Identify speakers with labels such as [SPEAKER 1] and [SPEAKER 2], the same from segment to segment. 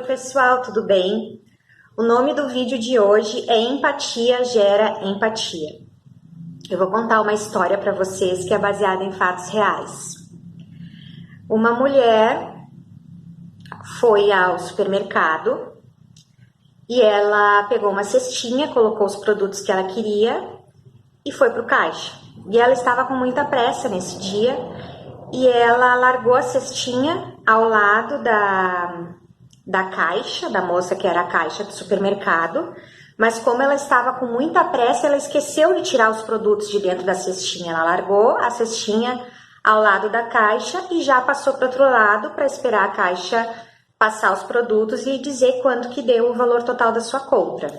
[SPEAKER 1] Oi pessoal, tudo bem? O nome do vídeo de hoje é Empatia Gera Empatia. Eu vou contar uma história para vocês que é baseada em fatos reais. Uma mulher foi ao supermercado e ela pegou uma cestinha, colocou os produtos que ela queria e foi para o caixa. E ela estava com muita pressa nesse dia e ela largou a cestinha ao lado da caixa, da moça que era a caixa do supermercado, mas como ela estava com muita pressa, ela esqueceu de tirar os produtos de dentro da cestinha. Ela largou a cestinha ao lado da caixa e já passou para o outro lado para esperar a caixa passar os produtos e dizer quanto que deu o valor total da sua compra.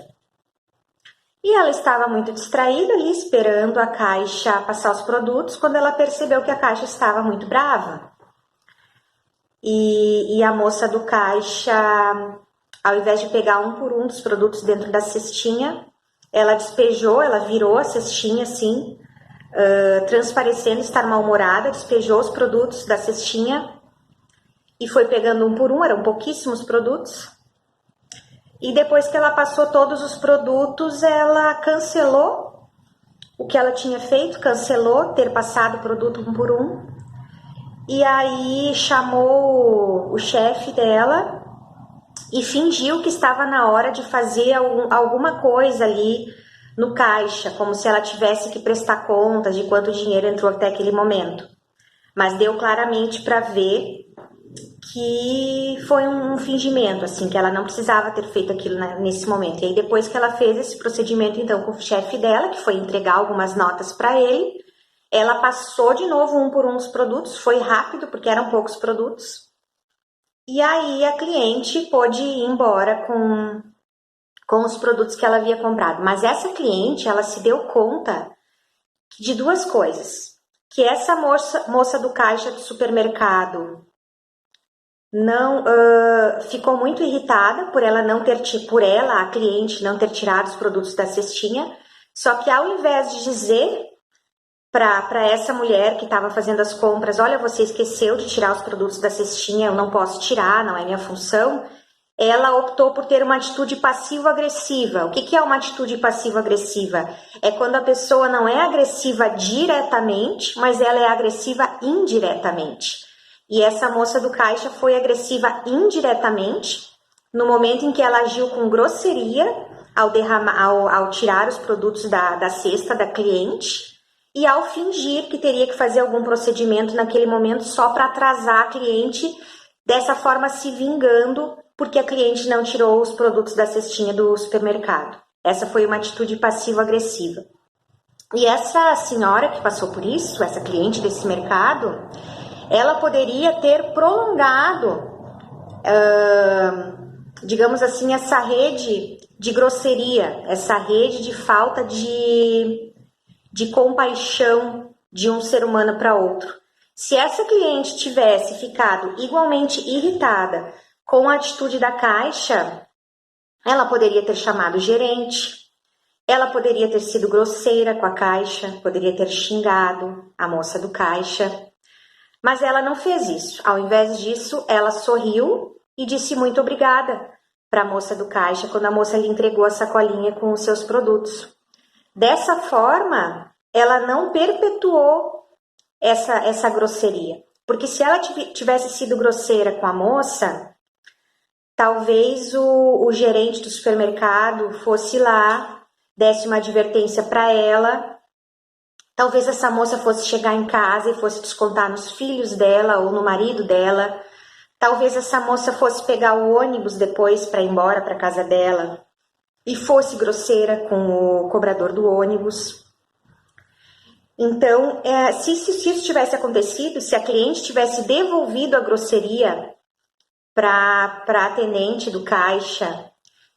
[SPEAKER 1] E ela estava muito distraída ali, esperando a caixa passar os produtos, quando ela percebeu que a caixa estava muito brava. E a moça do caixa, ao invés de pegar um por um dos produtos dentro da cestinha, ela despejou, ela virou a cestinha assim, transparecendo estar mal-humorada, despejou os produtos da cestinha e foi pegando um por um, eram pouquíssimos produtos. E depois que ela passou todos os produtos, ela cancelou o que ela tinha feito, cancelou ter passado o produto um por um. E aí chamou o chefe dela e fingiu que estava na hora de fazer alguma coisa ali no caixa, como se ela tivesse que prestar contas de quanto dinheiro entrou até aquele momento. Mas deu claramente para ver que foi um fingimento, assim, que ela não precisava ter feito aquilo nesse momento. E aí depois que ela fez esse procedimento, então, com o chefe dela, que foi entregar algumas notas para ele, ela passou de novo um por um os produtos, foi rápido, porque eram poucos produtos. E aí a cliente pôde ir embora com os produtos que ela havia comprado. Mas essa cliente, ela se deu conta de duas coisas. Que essa moça do caixa do supermercado não ficou muito irritada por ela a cliente, não ter tirado os produtos da cestinha. Só que ao invés de dizer para essa mulher que estava fazendo as compras, olha, você esqueceu de tirar os produtos da cestinha, eu não posso tirar, não é minha função, ela optou por ter uma atitude passivo-agressiva. O que é uma atitude passivo-agressiva? É quando a pessoa não é agressiva diretamente, mas ela é agressiva indiretamente. E essa moça do caixa foi agressiva indiretamente no momento em que ela agiu com grosseria ao tirar os produtos da cesta da cliente e ao fingir que teria que fazer algum procedimento naquele momento só para atrasar a cliente, dessa forma se vingando porque a cliente não tirou os produtos da cestinha do supermercado. Essa foi uma atitude passivo-agressiva. E essa senhora que passou por isso, essa cliente desse mercado, ela poderia ter prolongado, digamos assim, essa rede de grosseria, essa rede de falta de compaixão de um ser humano para outro. Se essa cliente tivesse ficado igualmente irritada com a atitude da caixa, ela poderia ter chamado o gerente, ela poderia ter sido grosseira com a caixa, poderia ter xingado a moça do caixa, mas ela não fez isso. Ao invés disso, ela sorriu e disse muito obrigada para a moça do caixa quando a moça lhe entregou a sacolinha com os seus produtos. Dessa forma, ela não perpetuou essa grosseria. Porque se ela tivesse sido grosseira com a moça, talvez o gerente do supermercado fosse lá, desse uma advertência para ela. Talvez essa moça fosse chegar em casa e fosse descontar nos filhos dela ou no marido dela. Talvez essa moça fosse pegar o ônibus depois para ir embora para casa dela e fosse grosseira com o cobrador do ônibus. Então, se isso tivesse acontecido, se a cliente tivesse devolvido a grosseria para a atendente do caixa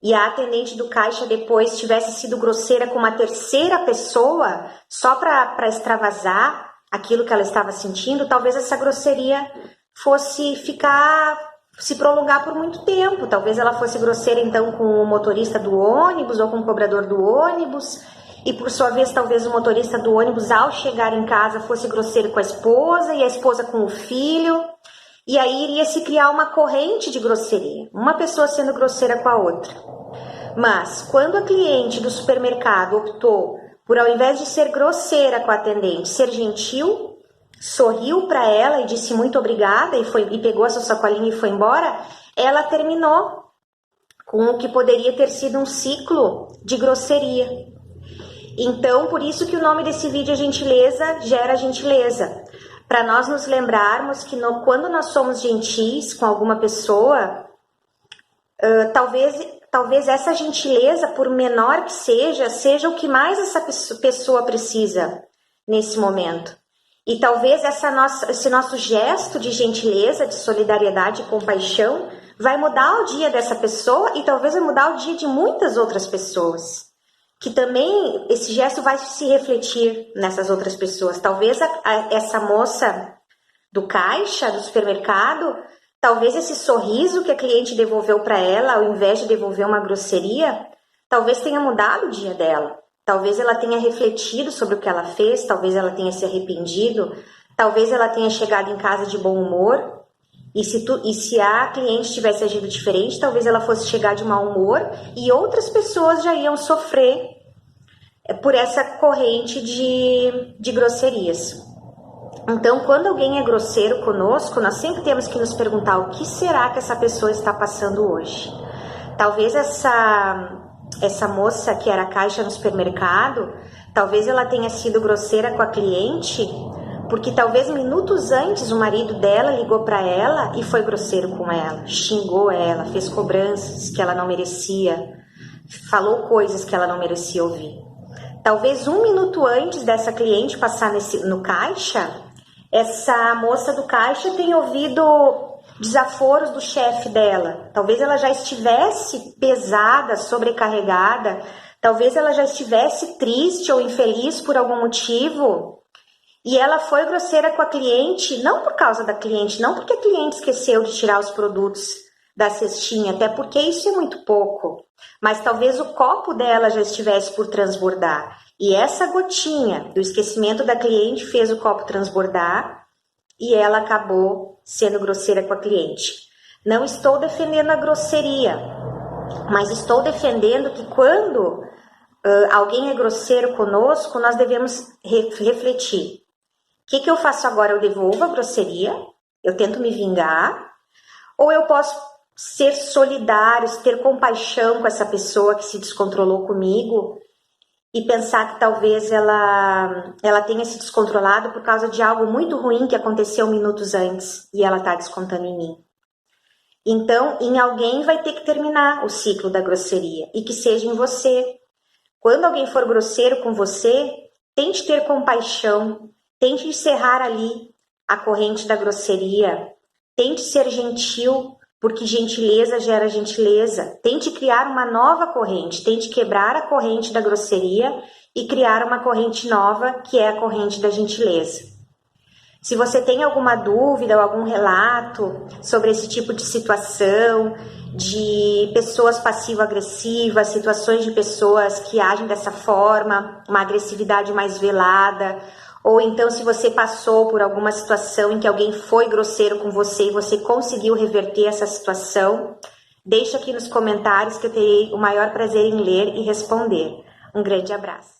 [SPEAKER 1] e a atendente do caixa depois tivesse sido grosseira com uma terceira pessoa só para extravasar aquilo que ela estava sentindo, talvez essa grosseria fosse se prolongar por muito tempo. Talvez ela fosse grosseira então com o motorista do ônibus ou com o cobrador do ônibus e por sua vez talvez o motorista do ônibus ao chegar em casa fosse grosseiro com a esposa e a esposa com o filho E aí iria se criar uma corrente de grosseria, uma pessoa sendo grosseira com a outra. Mas quando a cliente do supermercado optou por, ao invés de ser grosseira com a atendente, ser gentil, sorriu para ela e disse muito obrigada e pegou a sua sacolinha e foi embora, ela terminou com o que poderia ter sido um ciclo de grosseria. Então, por isso que o nome desse vídeo é Gentileza Gera Gentileza. Para nós nos lembrarmos que quando nós somos gentis com alguma pessoa, talvez essa gentileza, por menor que seja o que mais essa pessoa precisa nesse momento. E talvez esse nosso gesto de gentileza, de solidariedade e compaixão vai mudar o dia dessa pessoa e talvez vai mudar o dia de muitas outras pessoas. Que também esse gesto vai se refletir nessas outras pessoas. Talvez essa moça do caixa, do supermercado, talvez esse sorriso que a cliente devolveu para ela, ao invés de devolver uma grosseria, talvez tenha mudado o dia dela. Talvez ela tenha refletido sobre o que ela fez, talvez ela tenha se arrependido, talvez ela tenha chegado em casa de bom humor. E se a cliente tivesse agido diferente, talvez ela fosse chegar de mau humor e outras pessoas já iam sofrer por essa corrente de grosserias. Então, quando alguém é grosseiro conosco, nós sempre temos que nos perguntar o que será que essa pessoa está passando hoje. Talvez essa moça que era caixa no supermercado, talvez ela tenha sido grosseira com a cliente, porque talvez minutos antes o marido dela ligou para ela e foi grosseiro com ela, xingou ela, fez cobranças que ela não merecia, falou coisas que ela não merecia ouvir. Talvez um minuto antes dessa cliente passar no caixa, essa moça do caixa tenha ouvido desaforos do chefe dela. Talvez ela já estivesse pesada, sobrecarregada, talvez ela já estivesse triste ou infeliz por algum motivo. E ela foi grosseira com a cliente, não por causa da cliente, não porque a cliente esqueceu de tirar os produtos da cestinha, até porque isso é muito pouco. Mas talvez o copo dela já estivesse por transbordar. E essa gotinha do esquecimento da cliente fez o copo transbordar e ela acabou sendo grosseira com a cliente. Não estou defendendo a grosseria, mas estou defendendo que quando alguém é grosseiro conosco, nós devemos refletir. O que eu faço agora? Eu devolvo a grosseria? Eu tento me vingar? Ou eu posso ser solidário, ter compaixão com essa pessoa que se descontrolou comigo e pensar que talvez ela tenha se descontrolado por causa de algo muito ruim que aconteceu minutos antes e ela está descontando em mim? Então, em alguém vai ter que terminar o ciclo da grosseria e que seja em você. Quando alguém for grosseiro com você, tente ter compaixão, tente encerrar ali a corrente da grosseria, tente ser gentil, porque gentileza gera gentileza. Tente criar uma nova corrente, tente quebrar a corrente da grosseria e criar uma corrente nova, que é a corrente da gentileza. Se você tem alguma dúvida ou algum relato sobre esse tipo de situação, de pessoas passivo-agressivas, situações de pessoas que agem dessa forma, uma agressividade mais velada, ou então se você passou por alguma situação em que alguém foi grosseiro com você e você conseguiu reverter essa situação, deixa aqui nos comentários que eu terei o maior prazer em ler e responder. Um grande abraço.